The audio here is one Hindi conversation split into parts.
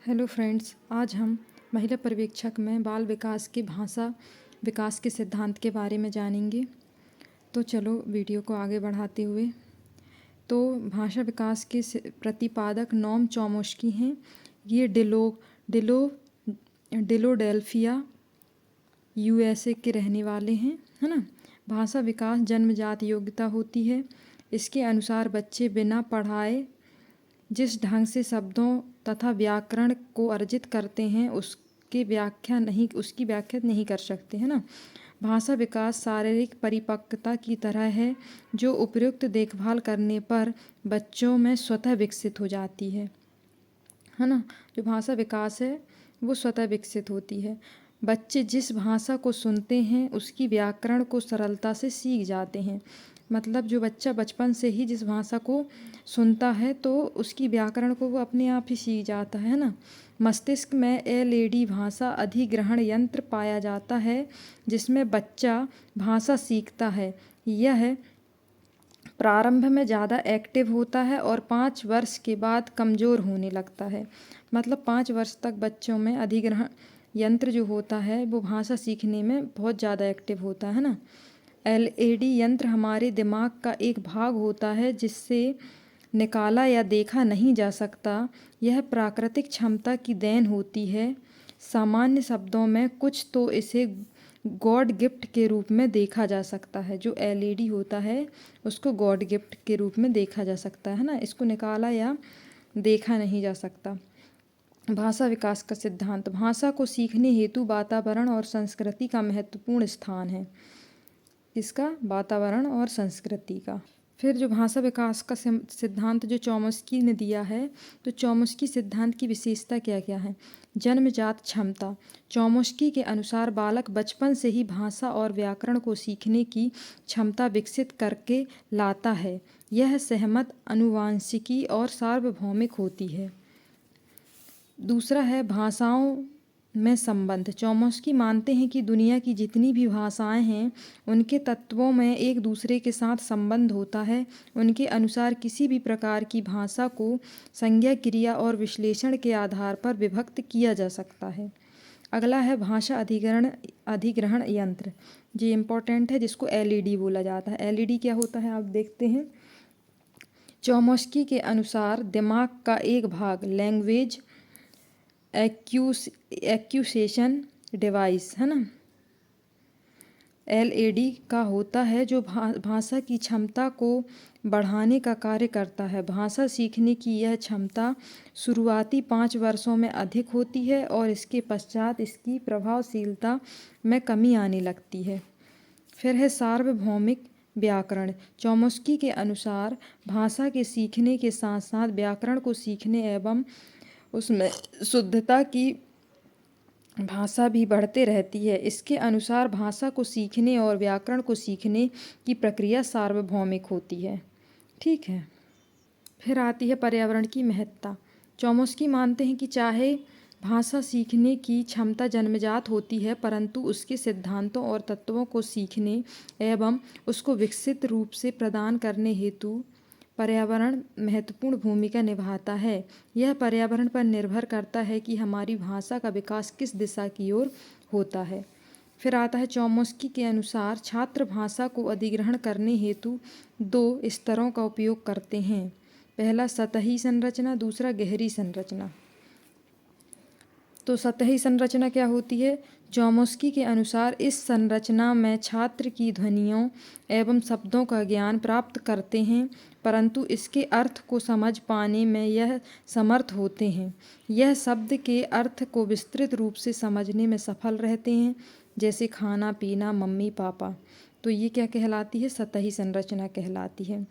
हेलो फ्रेंड्स, आज हम महिला पर्यवेक्षक में बाल विकास के भाषा विकास के सिद्धांत के बारे में जानेंगे। तो चलो वीडियो को आगे बढ़ाते हुए, तो भाषा विकास के प्रतिपादक नोम चॉम्स्की हैं। ये डिलोडेल्फिया यूएसए के रहने वाले हैं, है ना। भाषा विकास जन्मजात योग्यता होती है। इसके अनुसार बच्चे बिना पढ़ाए जिस ढंग से शब्दों तथा व्याकरण को अर्जित करते हैं उसकी व्याख्या नहीं कर सकते, है ना। भाषा विकास शारीरिक परिपक्वता की तरह है जो उपयुक्त देखभाल करने पर बच्चों में स्वतः विकसित हो जाती है ना। जो भाषा विकास है वो स्वतः विकसित होती है। बच्चे जिस भाषा को सुनते हैं उसकी व्याकरण को सरलता से सीख जाते हैं। मतलब जो बच्चा बचपन से ही जिस भाषा को सुनता है तो उसकी व्याकरण को वो अपने आप ही सीख जाता है ना। मस्तिष्क में एलएडी भाषा अधिग्रहण यंत्र पाया जाता है जिसमें बच्चा भाषा सीखता है। यह प्रारंभ में ज़्यादा एक्टिव होता है और 5 वर्ष के बाद कमज़ोर होने लगता है। मतलब 5 वर्ष तक बच्चों में अधिग्रहण यंत्र जो होता है वो भाषा सीखने में बहुत ज़्यादा एक्टिव होता है ना। एलएडी यंत्र हमारे दिमाग का एक भाग होता है जिससे निकाला या देखा नहीं जा सकता। यह प्राकृतिक क्षमता की देन होती है। सामान्य शब्दों में कुछ तो इसे गॉड गिफ्ट के रूप में देखा जा सकता है। जो एलईडी होता है उसको गॉड गिफ्ट के रूप में देखा जा सकता है ना। इसको निकाला या देखा नहीं जा सकता। भाषा विकास का सिद्धांत। भाषा को सीखने हेतु वातावरण और संस्कृति का महत्वपूर्ण स्थान है। इसका वातावरण और संस्कृति का। फिर जो भाषा विकास का सिद्धांत जो चॉम्स्की ने दिया है, तो चॉम्स्की सिद्धांत की विशेषता क्या क्या है। जन्मजात क्षमता। चॉम्स्की के अनुसार बालक बचपन से ही भाषा और व्याकरण को सीखने की क्षमता विकसित करके लाता है। यह सहमत आनुवांशिकी और सार्वभौमिक होती है। दूसरा है भाषाओं में संबंध। चॉम्स्की मानते हैं कि दुनिया की जितनी भी भाषाएं हैं उनके तत्वों में एक दूसरे के साथ संबंध होता है। उनके अनुसार किसी भी प्रकार की भाषा को संज्ञा, क्रिया और विश्लेषण के आधार पर विभक्त किया जा सकता है। अगला है भाषा अधिग्रहण यंत्र। ये इम्पोर्टेंट है, जिसको एलईडी बोला जाता है। एलईडी क्या होता है आप देखते हैं। चॉम्स्की के अनुसार दिमाग का एक भाग लैंग्वेज एक्यूसेशन डिवाइस, है ना, एलएडी का होता है जो भाषा की क्षमता को बढ़ाने का कार्य करता है। भाषा सीखने की यह क्षमता शुरुआती 5 वर्षों में अधिक होती है और इसके पश्चात इसकी प्रभावशीलता में कमी आने लगती है। फिर है सार्वभौमिक व्याकरण। चॉम्स्की के अनुसार भाषा के सीखने के साथ साथ व्याकरण को सीखने एवं उसमें शुद्धता की भाषा भी बढ़ते रहती है। इसके अनुसार भाषा को सीखने और व्याकरण को सीखने की प्रक्रिया सार्वभौमिक होती है। ठीक है। फिर आती है पर्यावरण की महत्ता। चॉम्स्की मानते हैं कि चाहे भाषा सीखने की क्षमता जन्मजात होती है परंतु उसके सिद्धांतों और तत्वों को सीखने एवं उसको विकसित रूप से प्रदान करने हेतु पर्यावरण महत्वपूर्ण भूमिका निभाता है। यह पर्यावरण पर निर्भर करता है कि हमारी भाषा का विकास किस दिशा की ओर होता है। फिर आता है चॉम्स्की के अनुसार छात्र भाषा को अधिग्रहण करने हेतु 2 स्तरों का उपयोग करते हैं। पहला सतही संरचना, दूसरा गहरी संरचना। तो सतही संरचना क्या होती है। चॉम्स्की के अनुसार इस संरचना में छात्र की ध्वनियों एवं शब्दों का ज्ञान प्राप्त करते हैं परंतु इसके अर्थ को समझ पाने में यह समर्थ होते हैं। यह शब्द के अर्थ को विस्तृत रूप से समझने में सफल रहते हैं, जैसे खाना पीना, मम्मी पापा। तो ये क्या कहलाती है, सतही संरचना कहलाती है।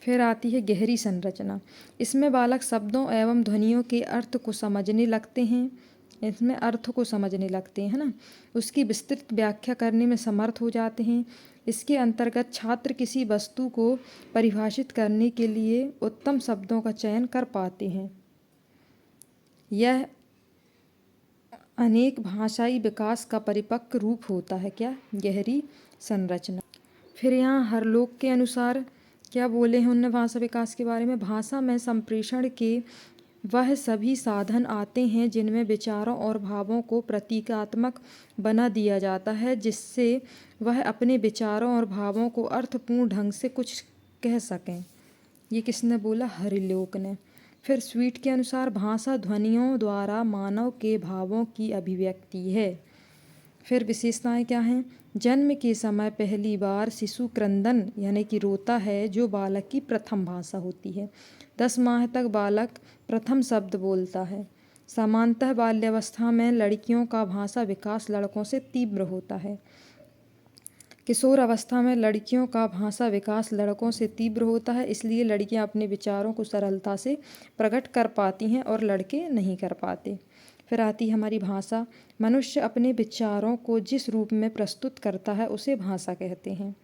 फिर आती है गहरी संरचना। इसमें बालक शब्दों एवं ध्वनियों के अर्थ को समझने लगते हैं। इसमें अर्थ को समझने लगते हैं ना, उसकी विस्तृत व्याख्या करने में समर्थ हो जाते हैं। इसके अंतर्गत छात्र किसी वस्तु को परिभाषित करने के लिए उत्तम शब्दों का चयन कर पाते हैं। यह अनेक भाषाई विकास का परिपक्व रूप होता है। क्या, गहरी संरचना। फिर यहाँ हरलोक के अनुसार क्या बोले हैं उनने भाषा विकास के बारे में? भाषा में संप्रेषण के वह सभी साधन आते हैं जिनमें विचारों और भावों को प्रतीकात्मक बना दिया जाता है, जिससे वह अपने विचारों और भावों को अर्थपूर्ण ढंग से कुछ कह सकें। ये किसने बोला? हरिलोक ने। फिर स्वीट के अनुसार भाषा ध्वनियों द्वारा मानव के भावों की अभिव्यक्ति है। फिर विशेषताएं क्या हैं? जन्म के समय पहली बार शिशु क्रंदन यानी कि रोता है, जो बालक की प्रथम भाषा होती है। 10 माह तक बालक प्रथम शब्द बोलता है। सामान्यतः बाल्यावस्था में लड़कियों का भाषा विकास लड़कों से तीव्र होता है। किशोर अवस्था में लड़कियों का भाषा विकास लड़कों से तीव्र होता है, इसलिए लड़कियां अपने विचारों को सरलता से प्रकट कर पाती हैं और लड़के नहीं कर पाते। फिर आती है हमारी भाषा। मनुष्य अपने विचारों को जिस रूप में प्रस्तुत करता है उसे भाषा कहते हैं।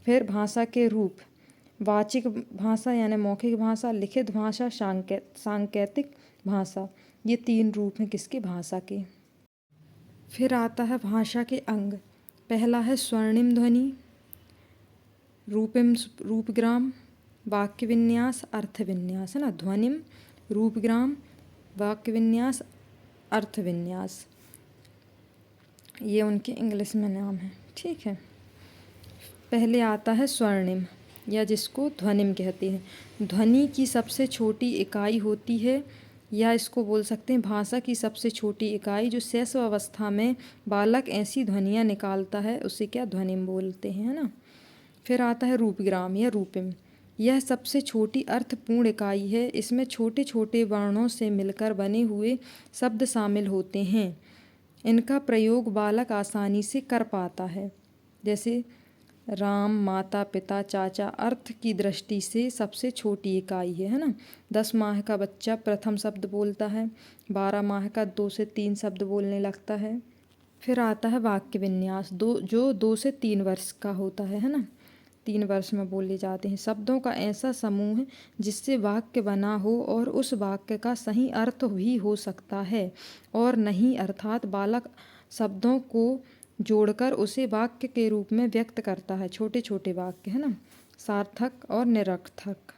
फिर भाषा के रूप, वाचिक भाषा यानी मौखिक भाषा, लिखित भाषा, सांकेतिक भाषा, ये 3 रूप हैं किसके? भाषा के। फिर आता है भाषा के अंग। पहला है स्वर्णिम ध्वनि, रूपिम रूपग्राम, वाक्य विन्यास, अर्थ विन्यास, है ना। ध्वनिम, रूपग्राम, वाक्य विन्यास, अर्थ विन्यास, ये उनके इंग्लिश में नाम है, ठीक है। पहले आता है स्वर्णिम या जिसको ध्वनिम कहते हैं। ध्वनि की सबसे छोटी इकाई होती है, या इसको बोल सकते हैं भाषा की सबसे छोटी इकाई। जो शैशव अवस्था में बालक ऐसी ध्वनियाँ निकालता है उसे क्या? ध्वनिम बोलते हैं, है ना। फिर आता है रूपग्राम या रूपिम। यह सबसे छोटी अर्थपूर्ण इकाई है। इसमें छोटे छोटे वर्णों से मिलकर बने हुए शब्द शामिल होते हैं। इनका प्रयोग बालक आसानी से कर पाता है, जैसे राम, माता, पिता, चाचा। अर्थ की दृष्टि से सबसे छोटी इकाई है ना। 10 माह का बच्चा प्रथम शब्द बोलता है, 12 माह का 2 से 3 शब्द बोलने लगता है। फिर आता है वाक्य विन्यास, जो 2 से 3 वर्ष का होता है ना। 3 वर्ष में बोले जाते हैं। शब्दों का ऐसा समूह जिससे वाक्य बना हो और उस वाक्य का सही अर्थ भी हो सकता है और नहीं, अर्थात बालक शब्दों को जोड़कर उसे वाक्य के रूप में व्यक्त करता है। छोटे छोटे वाक्य, है ना। सार्थक और निरर्थक।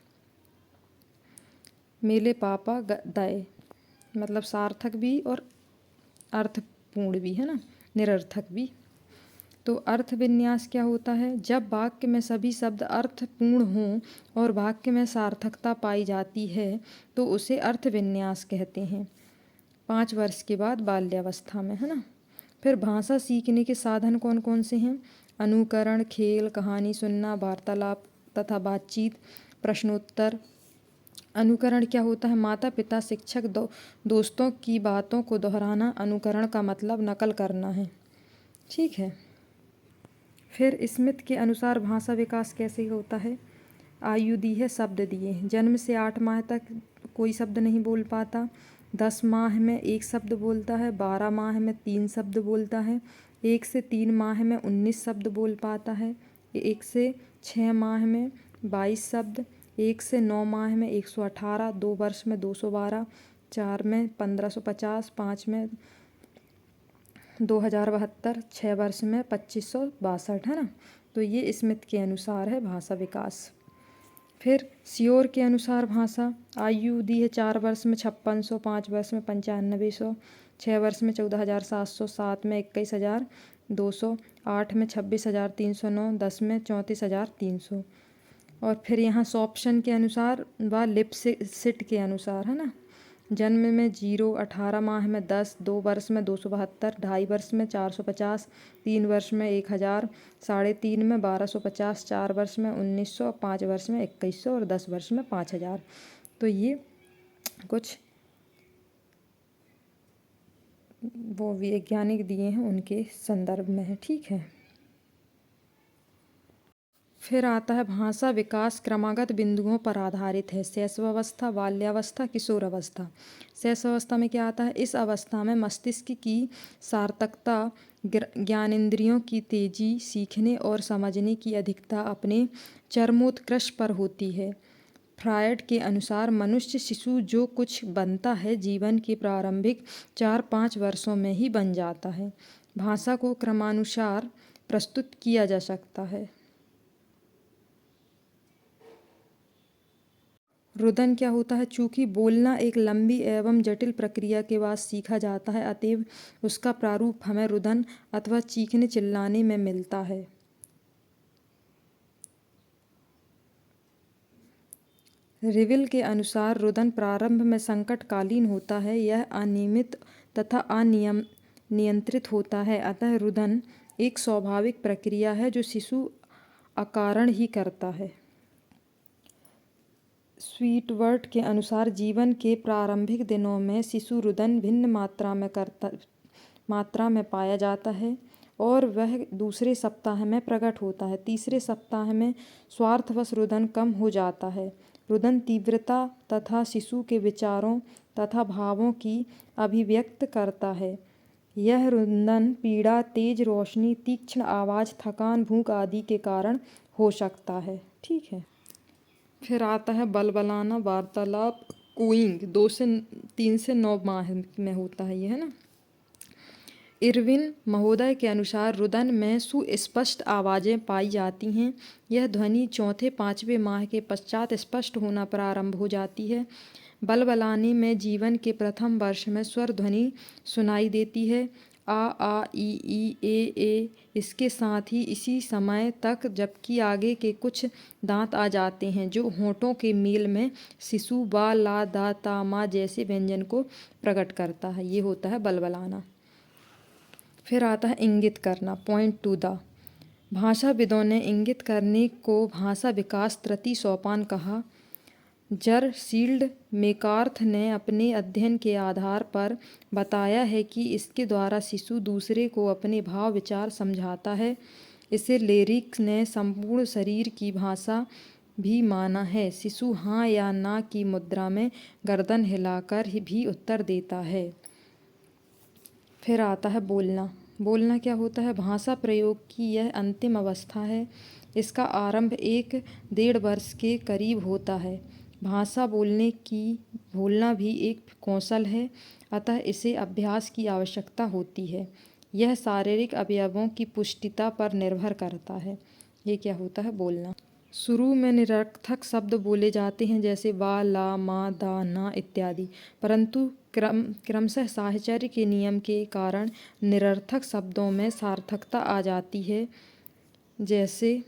मेले पापा दए, मतलब सार्थक भी और अर्थपूर्ण भी, है ना, निरर्थक भी। तो अर्थ विन्यास क्या होता है? जब वाक्य में सभी शब्द अर्थपूर्ण हों और वाक्य में सार्थकता पाई जाती है तो उसे अर्थ विन्यास कहते हैं। 5 वर्ष के बाद बाल्यावस्था में, है ना। फिर भाषा सीखने के साधन कौन कौन से हैं? अनुकरण, खेल, कहानी सुनना, वार्तालाप तथा बातचीत, प्रश्नोत्तर। अनुकरण क्या होता है? माता पिता, शिक्षक, दोस्तों की बातों को दोहराना। अनुकरण का मतलब नकल करना है, ठीक है। फिर स्मिथ के अनुसार भाषा विकास कैसे होता है? आयु दी है, शब्द दिए हैं। जन्म से 8 माह तक कोई शब्द नहीं बोल पाता। 10 माह में 1 शब्द बोलता है। 12 माह में 3 शब्द बोलता है। 1 से 3 माह में 19 शब्द बोल पाता है। 1 से 6 माह में 22 शब्द। 1 से 9 माह में 118, 2 वर्ष में 212, 4 में 1550, 5 में 2072, 6 वर्ष में 2562, है ना। तो ये स्मिथ के अनुसार है भाषा विकास। फिर श्योर के अनुसार भाषा आयु दी है 4 वर्ष में 5600, 5 वर्ष में 9500, 6 वर्ष में 14700, 7 में 21200, 8 में 26309, 10 में 34300। और फिर यहाँ सॉप्शन के अनुसार व लिपसिट के अनुसार, है ना। जन्म में 0, 18 माह में 10, 2 वर्ष में 272, 2.5 वर्ष में 450, 3 वर्ष में 1000, 3.5 में 1250, 4 वर्ष में 1900, 5 वर्ष में 2100 और 10 वर्ष में 5000। तो ये कुछ वो वैज्ञानिक दिए हैं, उनके संदर्भ में है, ठीक है। फिर आता है भाषा विकास क्रमागत बिंदुओं पर आधारित है। शैशवावस्था, बाल्यावस्था, किशोरावस्था। शैशवावस्था में क्या आता है? इस अवस्था में मस्तिष्क की सार्थकता, ज्ञानेंद्रियों की तेजी, सीखने और समझने की अधिकता अपने चरमोत्कर्ष पर होती है। फ्रायड के अनुसार मनुष्य शिशु जो कुछ बनता है जीवन के प्रारंभिक 4-5 वर्षों में ही बन जाता है। भाषा को क्रमानुसार प्रस्तुत किया जा सकता है। रुदन क्या होता है? चूँकि बोलना एक लंबी एवं जटिल प्रक्रिया के बाद सीखा जाता है, अतएव उसका प्रारूप हमें रुदन अथवा चीखने चिल्लाने में मिलता है। रिविल के अनुसार रुदन प्रारंभ में संकटकालीन होता है। यह अनियमित तथा नियंत्रित होता है। अतः रुदन एक स्वाभाविक प्रक्रिया है जो शिशु अकारण ही करता है। स्वीटवर्ट के अनुसार जीवन के प्रारंभिक दिनों में शिशु रुदन भिन्न मात्रा में पाया जाता है और वह दूसरे सप्ताह में प्रकट होता है। तीसरे सप्ताह में स्वार्थवश रुदन कम हो जाता है। रुदन तीव्रता तथा शिशु के विचारों तथा भावों की अभिव्यक्त करता है। यह रुदन पीड़ा, तेज रोशनी, तीक्ष्ण आवाज़, थकान, भूख आदि के कारण हो सकता है। ठीक है। फिर आता है बलबलाना, वार्तालाप, कूइंग। 3 से 9 माह में होता है ये, है ना। इरविन महोदय के अनुसार रुदन में सुस्पष्ट आवाज़ें पाई जाती हैं। यह ध्वनि 4-5वें माह के पश्चात स्पष्ट होना प्रारंभ हो जाती है। बलबलाने में जीवन के प्रथम वर्ष में स्वर ध्वनि सुनाई देती है, आ, ई, ए। इसके साथ ही इसी समय तक जबकि आगे के कुछ दांत आ जाते हैं जो होंठों के मेल में शिशु बा, ला, दा, ता, मा जैसे व्यंजन को प्रकट करता है। ये होता है बलबलाना। फिर आता है इंगित करना, पॉइंट टू द। भाषाविदों ने इंगित करने को भाषा विकास तृतीय सोपान कहा। जरसील्ड मेकार्थ ने अपने अध्ययन के आधार पर बताया है कि इसके द्वारा शिशु दूसरे को अपने भाव विचार समझाता है। इसे लेरिक्स ने संपूर्ण शरीर की भाषा भी माना है। शिशु हाँ या ना की मुद्रा में गर्दन हिलाकर भी उत्तर देता है। फिर आता है बोलना। बोलना क्या होता है? भाषा प्रयोग की यह अंतिम अवस्था है। इसका आरंभ 1-1.5 वर्ष के करीब होता है। भाषा बोलना भी एक कौशल है, अतः इसे अभ्यास की आवश्यकता होती है। यह शारीरिक अवयवों की पुष्टिता पर निर्भर करता है। ये क्या होता है? बोलना। शुरू में निरर्थक शब्द बोले जाते हैं जैसे वा, ला, मा, दा, ना इत्यादि, परंतु क्रमशः साहचर्य के नियम के कारण निरर्थक शब्दों में सार्थकता आ जाती है। जैसे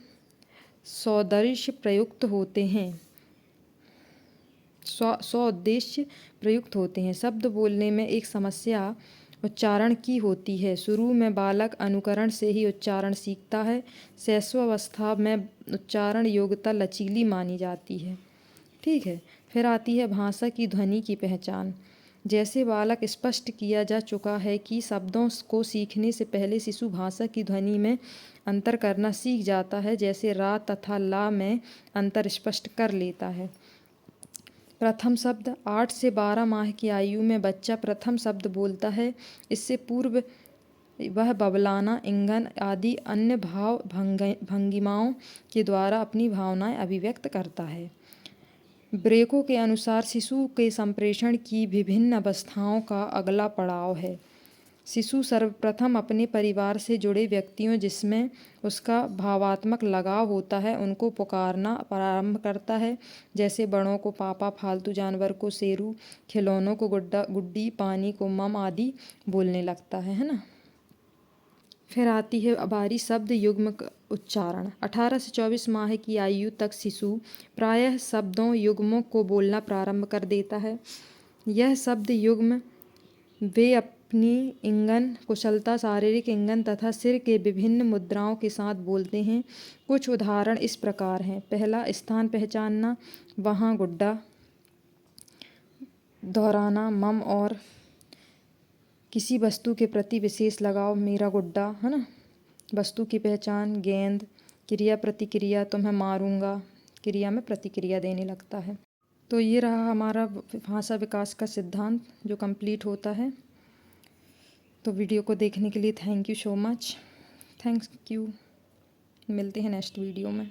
सौदृश्य प्रयुक्त होते हैं, स्वउद्देश्य प्रयुक्त होते हैं। शब्द बोलने में एक समस्या उच्चारण की होती है। शुरू में बालक अनुकरण से ही उच्चारण सीखता है। शैशवावस्था में उच्चारण योग्यता लचीली मानी जाती है। ठीक है। फिर आती है भाषा की ध्वनि की पहचान। जैसे बालक स्पष्ट किया जा चुका है कि शब्दों को सीखने से पहले शिशु भाषा की ध्वनि में अंतर करना सीख जाता है। जैसे रा तथा ला में अंतर स्पष्ट कर लेता है। प्रथम शब्द 8 से 12 माह की आयु में बच्चा प्रथम शब्द बोलता है। इससे पूर्व वह बबलाना, इंगन आदि अन्य भाव भंगिमाओं के द्वारा अपनी भावनाएं अभिव्यक्त करता है। ब्रेको के अनुसार शिशु के संप्रेषण की विभिन्न अवस्थाओं का अगला पड़ाव है। शिशु सर्वप्रथम अपने परिवार से जुड़े व्यक्तियों जिसमें उसका भावात्मक लगाव होता है उनको पुकारना प्रारंभ करता है। जैसे बड़ों को पापा, फालतू जानवर को शेरू, खिलौनों को गुड्डा गुड्डी, पानी को मम आदि बोलने लगता है ना। फिर आती है बारी शब्द युग्म उच्चारण। 18 से 24 माह की आयु तक शिशु प्रायः शब्दों युग्मों को बोलना प्रारंभ कर देता है। यह शब्द युग्म वे अपनी इंगन कुशलता, शारीरिक इंगन तथा सिर के विभिन्न मुद्राओं के साथ बोलते हैं। कुछ उदाहरण इस प्रकार हैं। पहला, स्थान पहचानना, वहाँ गुड्डा। दोहराना, मम और किसी वस्तु के प्रति विशेष लगाव, मेरा गुड्डा, है ना। वस्तु की पहचान, गेंद। क्रिया प्रतिक्रिया, तुम्हें मारूंगा, क्रिया में प्रतिक्रिया देने लगता है। तो ये रहा हमारा भाषा विकास का सिद्धांत जो कंप्लीट होता है। तो वीडियो को देखने के लिए thank you so much. Thank you. मिलते हैं नेक्स्ट वीडियो में।